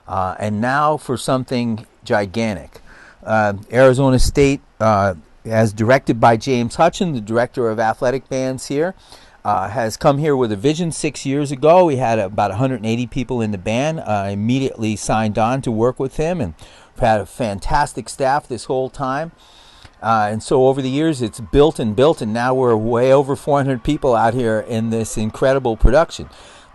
And now for something gigantic. Arizona State, as directed by James Hutchin, the director of athletic bands here, has come here with a vision 6 years ago. We had about 180 people in the band. Immediately signed on to work with him, and we've had a fantastic staff this whole time. And so over the years, it's built, and now we're way over 400 people out here in this incredible production.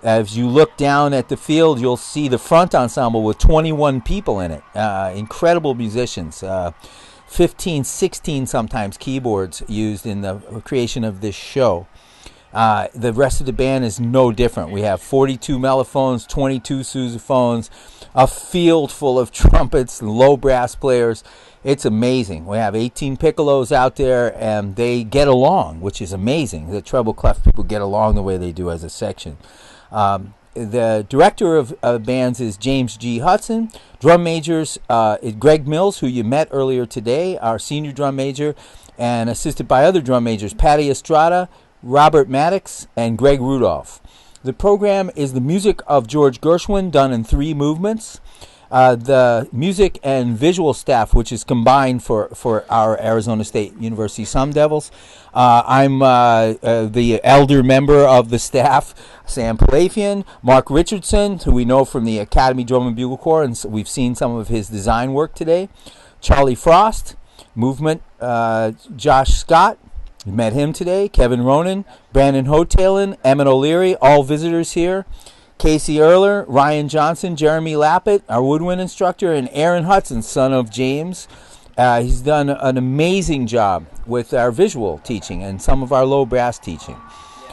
As you look down at the field, you'll see the front ensemble with 21 people in it. Incredible musicians. 15, 16 sometimes keyboards used in the creation of this show. The rest of the band is no different. We have 42 mellophones, 22 sousaphones, a field full of trumpets, low brass players. It's amazing. We have 18 piccolos out there, and they get along, which is amazing. The treble clef people get along the way they do as a section. The director of bands is James G. Hudson. Drum majors, Greg Mills, who you met earlier today, our senior drum major, and assisted by other drum majors, Patty Estrada, Robert Maddox, and Greg Rudolph. The program is the music of George Gershwin, done in 3 movements. The music and visual staff, which is combined for our Arizona State University Sun Devils. I'm the elder member of the staff, Sam Palafian, Mark Richardson, who we know from the Academy Drum and Bugle Corps, and we've seen some of his design work today. Charlie Frost, movement, Josh Scott, we met him today. Kevin Ronan, Brandon Hotailen, Emmett O'Leary, all visitors here. Casey Erler, Ryan Johnson, Jeremy Lappett, our woodwind instructor, and Aaron Hudson, son of James. He's done an amazing job with our visual teaching and some of our low brass teaching.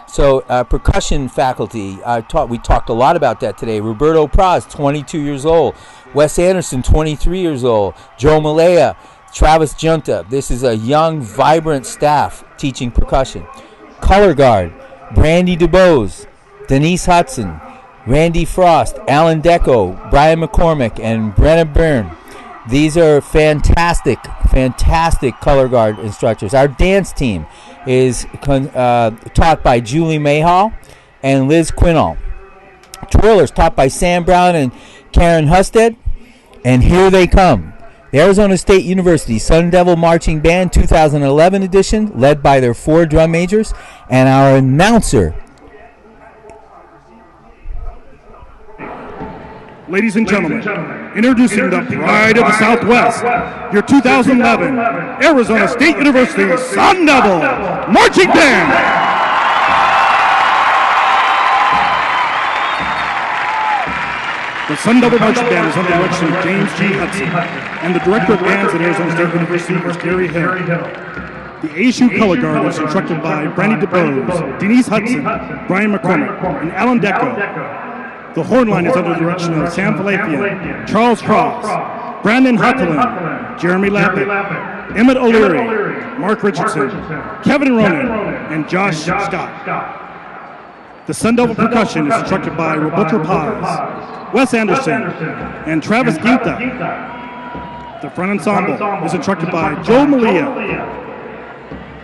So percussion faculty, we talked a lot about that today. Roberto Praz, 22 years old. Wes Anderson, 23 years old. Joe Malaya, Travis Junta. This is a young, vibrant staff teaching percussion. Color guard, Brandy DuBose, Denise Hudson, Randy Frost, Alan Deco, Brian McCormick, and Brenna Byrne. These are fantastic color guard instructors. Our dance team is taught by Julie Mayhall and Liz Quinall. Twirlers taught by Sam Brown and Karen Husted. And here they come. The Arizona State University Sun Devil Marching Band 2011 edition, led by their 4 drum majors, and our announcer. Ladies and gentlemen, introducing the pride of the Southwest, your 2011 Arizona State University Sun Devil Marching Band. The Sun Devil Marching Band is under the direction of James G. Hudson, and the director of bands at Arizona State University is Gary Hill. The ASU Color Guard is instructed by Brandy DuBose, Denise Hudson, Brian McCormick, and Alan Deco. The horn line is under the direction of Sam Falafian, Charles Cross, Brandon Huttelin, Jeremy Lappett, Emmett O'Leary, Mark Richardson, Kevin Ronan, and Josh Scott. The Sun Devil percussion is instructed by Roberto Paz, Wes Anderson, and Travis Ginta. The front ensemble is instructed by Joe Malia.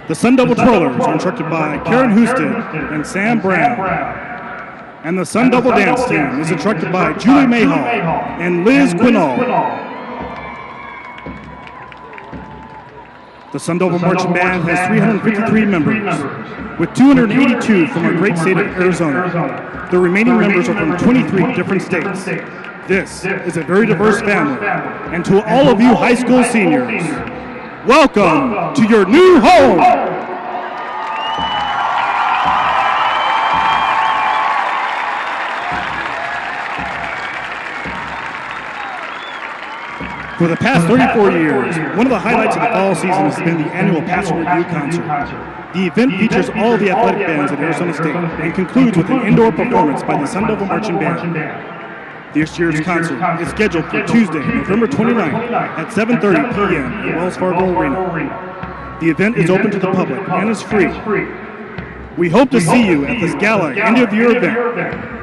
The Sun Devil twirlers are instructed by Karen Houston and Sam Brown. And the Sun Devil dance team is instructed by Julie Mayhall and Liz Quinall. The Sun Devil Marching Band has 353 members, with 282 from our great state of Arizona. The remaining members are from 23 different states. This is a very diverse family. And to all of you high school seniors, welcome to your new home! For the past 34 years, one of the highlights of the fall season has been the annual Passion Review concert. The event features all of the athletic bands at Arizona State and concludes with an indoor performance by the Sun Devil Marching Band. This year's concert is scheduled for Tuesday, November 29th at 7:30 p.m. at Wells Fargo Arena. The event is open to the public and is free. We hope to see you at this gala end-of-year event.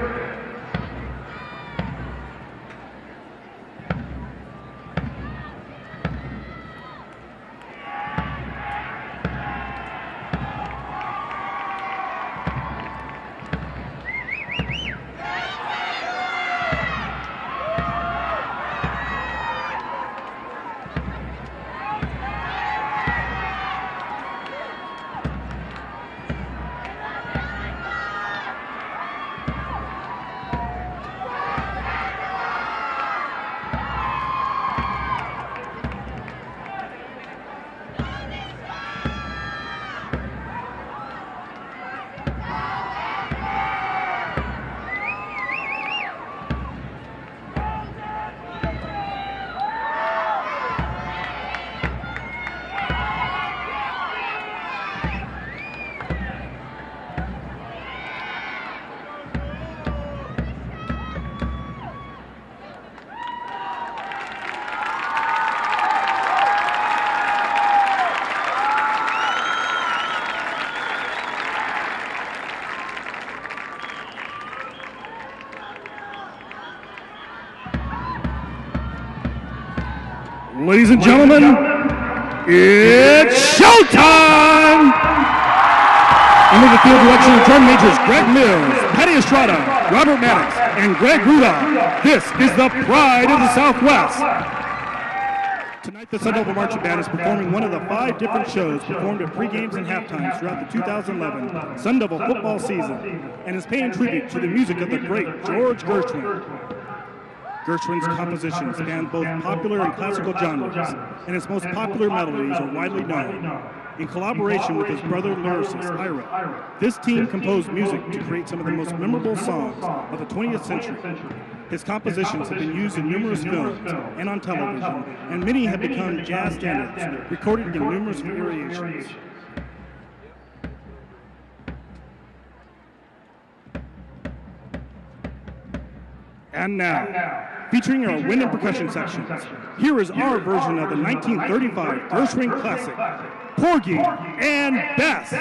Ladies and gentlemen, it's showtime! Under the field direction of drum majors Greg Mills, Patty Estrada, Robert Maddox, and Greg Rudolph, this is the pride of the Southwest. Tonight, the Sun Devil Marching Band is performing one of the 5 different shows performed at pre-games and halftimes throughout the 2011 Sun Devil football season, and is paying tribute to the music of the great George Gershwin. Gershwin's compositions span both popular and classical genres, and his most popular melodies are widely known. In collaboration with his brother lyricist, Ira, this team composed music to create some of the most memorable songs of the 20th century. His compositions have been used in numerous films and on television, and many have become jazz standards, recorded in numerous variations. And now, featuring our wind and percussion sections, here is our version of the 1935 Gershwin classic, Porgy and Bess.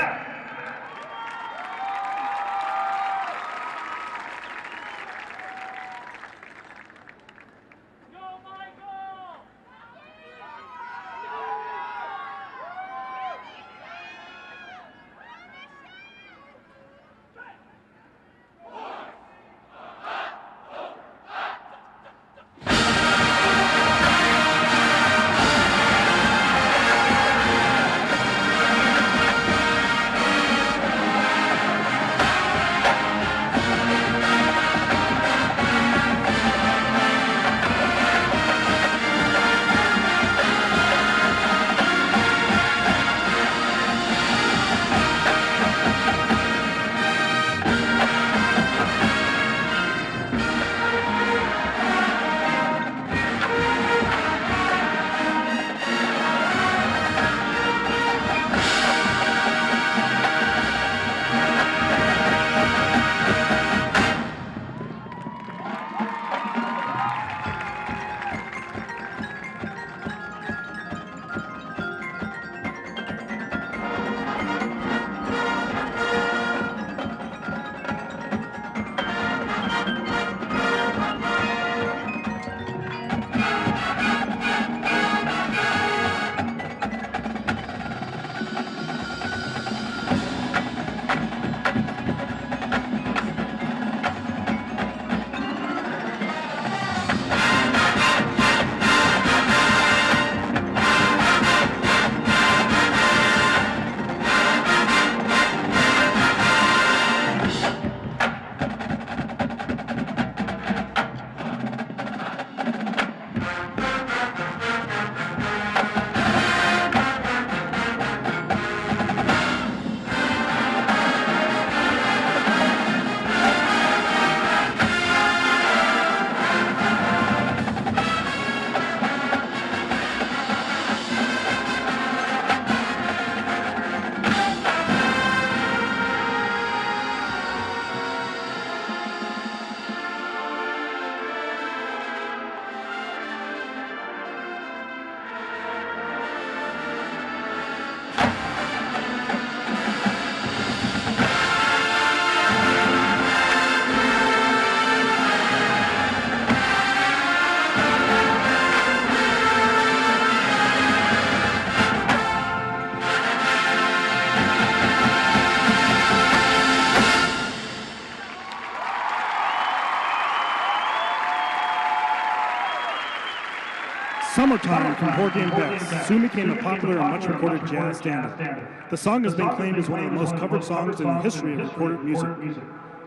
Summertime from Porgy and Bess soon became a popular and much recorded jazz standard. The song has been claimed as one of the most covered songs in the history of recorded music.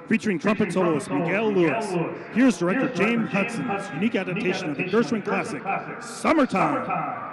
Featuring trumpet soloist Miguel Lewis, here's director James Hudson's unique adaptation of the Gershwin classic, Summertime.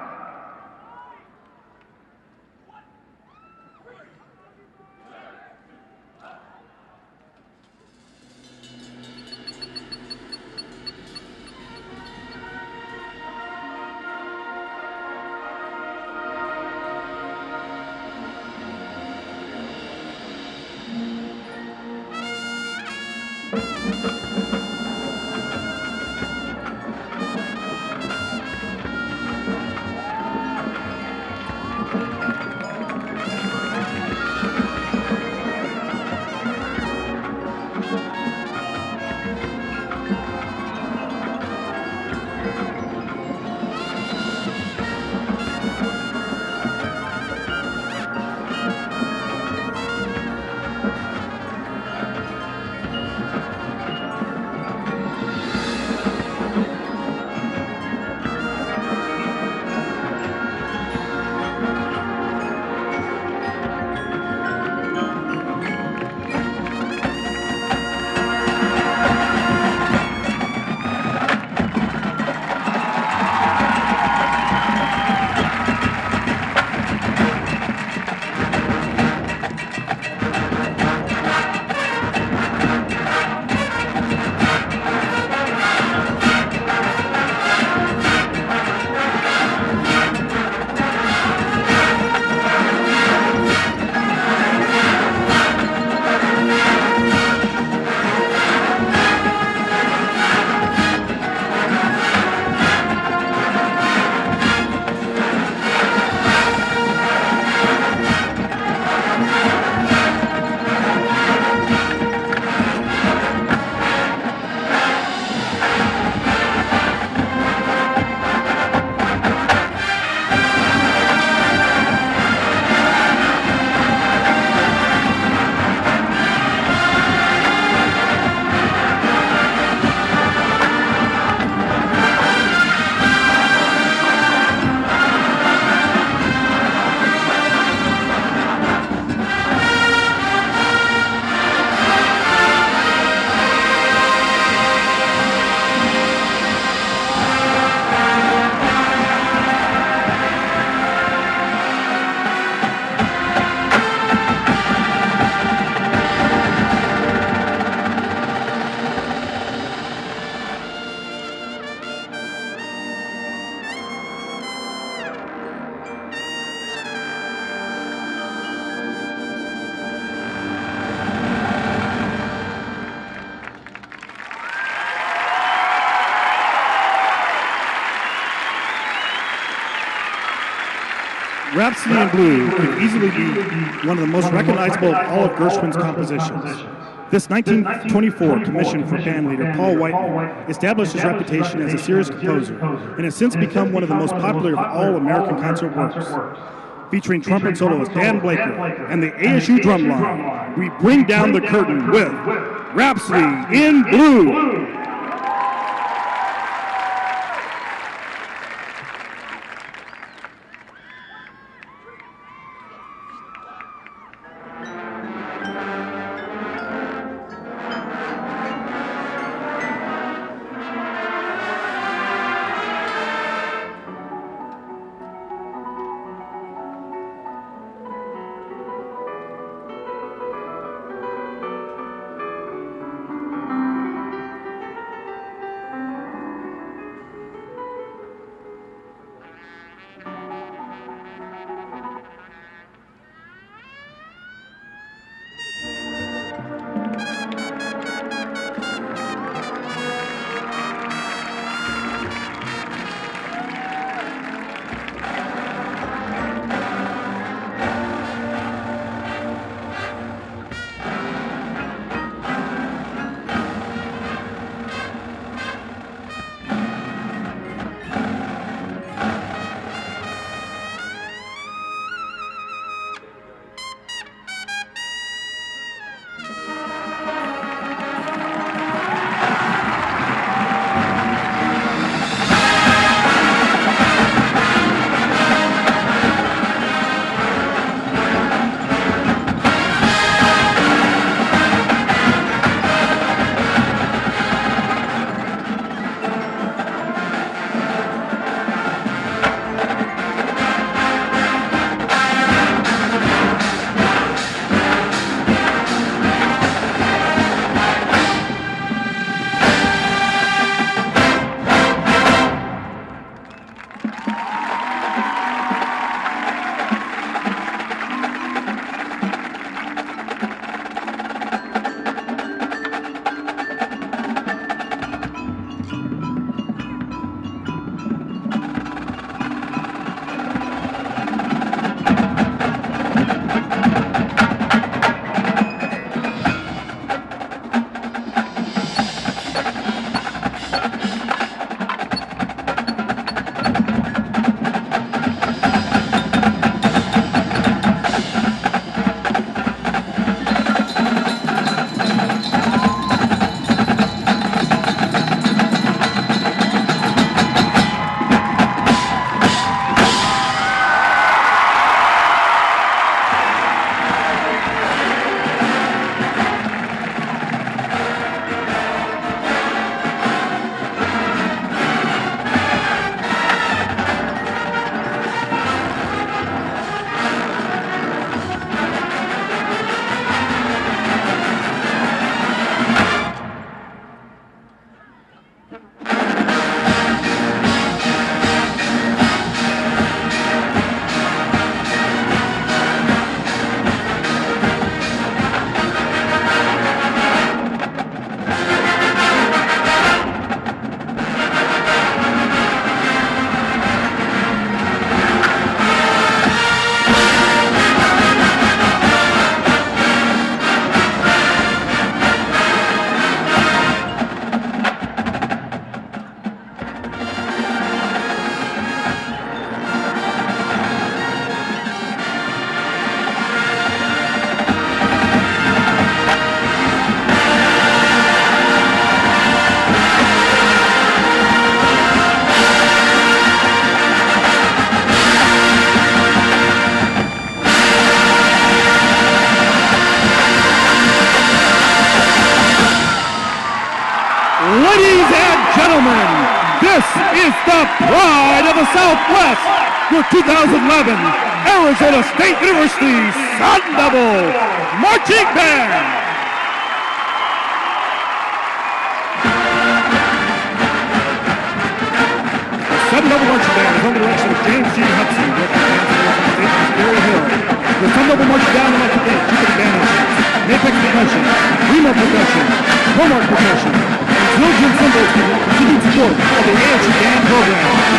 Rhapsody in Blue could easily be one of the most recognizable of all of Gershwin's compositions. This 1924 commission for bandleader Paul Whiteman established his reputation as a serious composer and has since become one of the most popular of all American concert works. Featuring trumpet soloist Dan Blaker and the ASU drumline, we bring down the curtain with Rhapsody in Blue. This is the pride of the Southwest, your 2011 Arizona State University Sun Devil Marching Band. Sun Devil Marching Band is under the direction of James G. Hudson, with the Gary Hill. The Sun Devil marches down the marching band, keeping the band in shape. Apex percussion, Remo percussion, Hallmark percussion, and Trojan cymbals give continued support of the ASU band program.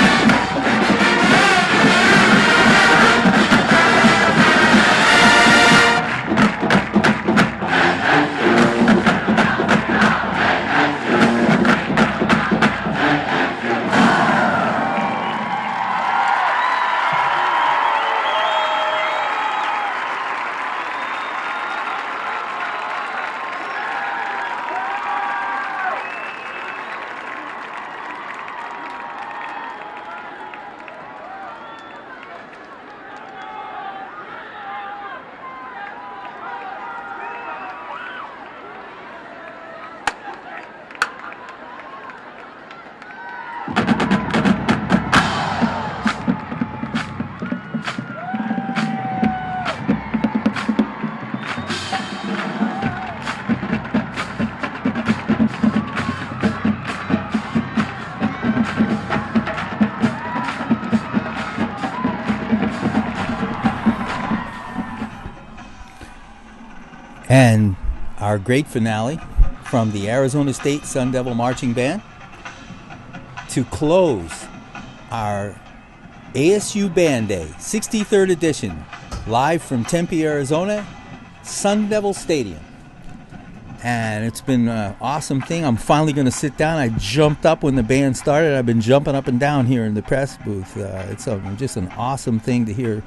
And our great finale from the Arizona State Sun Devil Marching Band to close our ASU Band Day 63rd edition, live from Tempe, Arizona, Sun Devil Stadium. And it's been an awesome thing. I'm finally going to sit down. I jumped up when the band started. I've been jumping up and down here in the press booth. It's just an awesome thing to hear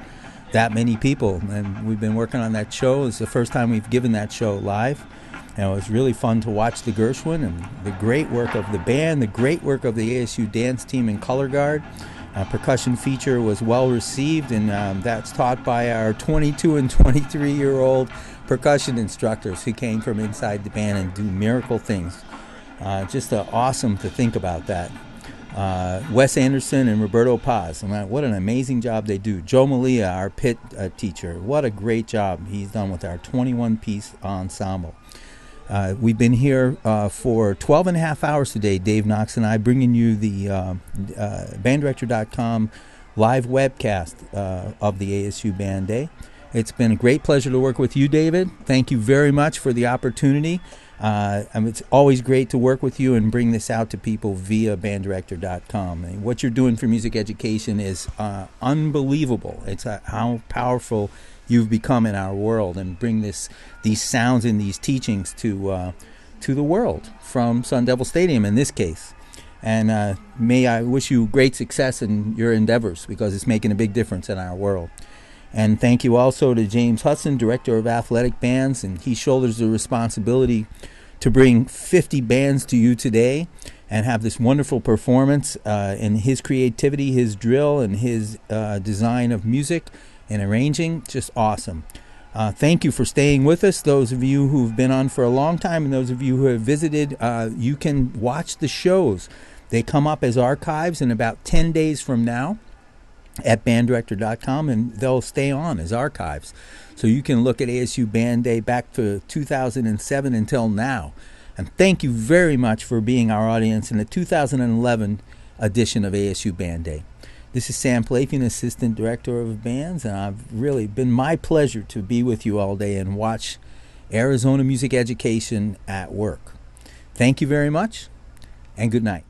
that many people, and we've been working on that show. It's the first time we've given that show live, and it was really fun to watch the Gershwin and the great work of the band, the great work of the ASU dance team and color guard. Percussion feature was well received, and that's taught by our 22 and 23-year-old percussion instructors who came from inside the band and do miracle things. Just awesome to think about that. Wes Anderson and Roberto Paz. What an amazing job they do. Joe Malia, our pit teacher. What a great job he's done with our 21-piece ensemble. We've been here for 12 and a half hours today, Dave Knox and I, bringing you the banddirector.com live webcast of the ASU Band Day. It's been a great pleasure to work with you, David. Thank you very much for the opportunity. It's always great to work with you and bring this out to people via banddirector.com. And what you're doing for music education is unbelievable. It's how powerful you've become in our world, and bring these sounds and these teachings to the world from Sun Devil Stadium in this case. And may I wish you great success in your endeavors, because it's making a big difference in our world. And thank you also to James Hudson, Director of Athletic Bands, and he shoulders the responsibility to bring 50 bands to you today and have this wonderful performance in his creativity, his drill, and his design of music and arranging. Just awesome. Thank you for staying with us. Those of you who've been on for a long time and those of you who have visited, you can watch the shows. They come up as archives in about 10 days from now at banddirector.com, and they'll stay on as archives. So you can look at ASU Band Day back to 2007 until now. And thank you very much for being our audience in the 2011 edition of ASU Band Day. This is Sam Plafian, Assistant Director of Bands, and I've really been my pleasure to be with you all day and watch Arizona music education at work. Thank you very much, and good night.